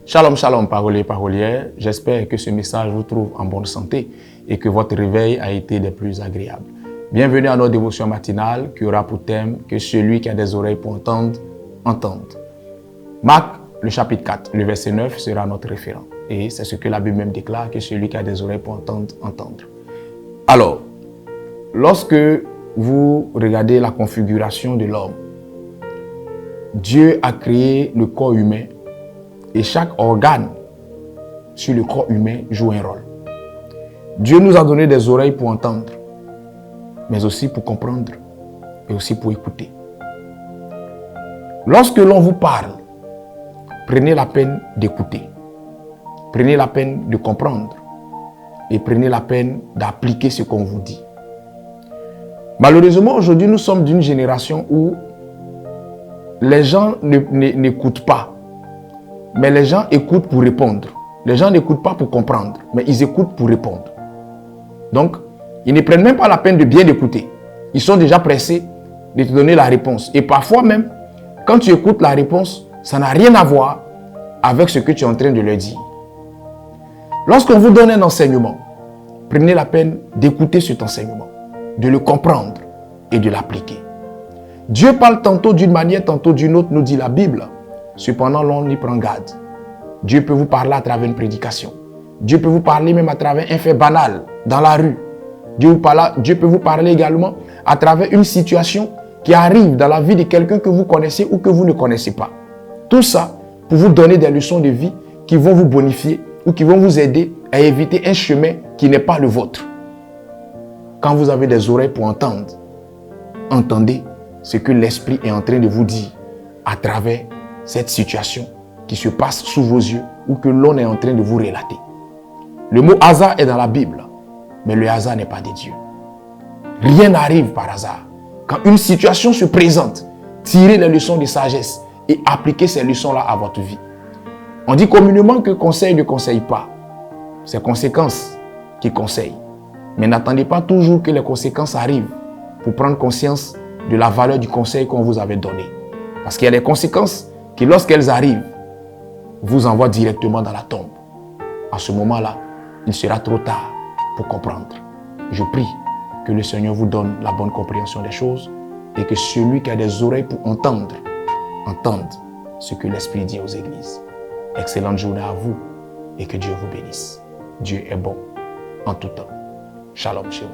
Shalom, shalom, paroliers, parolières. J'espère que ce message vous trouve en bonne santé et que votre réveil a été des plus agréables. Bienvenue à notre dévotion matinale qui aura pour thème que celui qui a des oreilles pour entendre, entende. Marc, le chapitre 4, le verset 9 sera notre référent. Et c'est ce que la Bible même déclare, que celui qui a des oreilles pour entendre, entendre. Alors, lorsque vous regardez la configuration de l'homme, Dieu a créé le corps humain. Et chaque organe sur le corps humain joue un rôle. Dieu nous a donné des oreilles pour entendre, mais aussi pour comprendre et aussi pour écouter. Lorsque l'on vous parle, prenez la peine d'écouter. Prenez la peine de comprendre et prenez la peine d'appliquer ce qu'on vous dit. Malheureusement, aujourd'hui, nous sommes d'une génération où les gens n'écoutent pas. Mais les gens écoutent pour répondre. Les gens n'écoutent pas pour comprendre, mais ils écoutent pour répondre. Donc, ils ne prennent même pas la peine de bien écouter. Ils sont déjà pressés de te donner la réponse. Et parfois même, quand tu écoutes la réponse, ça n'a rien à voir avec ce que tu es en train de leur dire. Lorsqu'on vous donne un enseignement, prenez la peine d'écouter cet enseignement, de le comprendre et de l'appliquer. Dieu parle tantôt d'une manière, tantôt d'une autre, nous dit la Bible. Cependant, l'on y prend garde. Dieu peut vous parler à travers une prédication. Dieu peut vous parler même à travers un fait banal dans la rue. Dieu peut vous parler également à travers une situation qui arrive dans la vie de quelqu'un que vous connaissez ou que vous ne connaissez pas. Tout ça pour vous donner des leçons de vie qui vont vous bonifier ou qui vont vous aider à éviter un chemin qui n'est pas le vôtre. Quand vous avez des oreilles pour entendre, entendez ce que l'Esprit est en train de vous dire à travers cette situation qui se passe sous vos yeux ou que l'on est en train de vous relater. Le mot hasard est dans la Bible, mais le hasard n'est pas de Dieu. Rien n'arrive par hasard. Quand une situation se présente, tirez les leçons de sagesse et appliquez ces leçons-là à votre vie. On dit communément que conseil ne conseille pas. C'est conséquences qui conseillent. Mais n'attendez pas toujours que les conséquences arrivent pour prendre conscience de la valeur du conseil qu'on vous avait donné. Parce qu'il y a des conséquences qui, lorsqu'elles arrivent, vous envoient directement dans la tombe. À ce moment-là, il sera trop tard pour comprendre. Je prie que le Seigneur vous donne la bonne compréhension des choses et que celui qui a des oreilles pour entendre, entende ce que l'Esprit dit aux églises. Excellente journée à vous et que Dieu vous bénisse. Dieu est bon en tout temps. Shalom, shalom.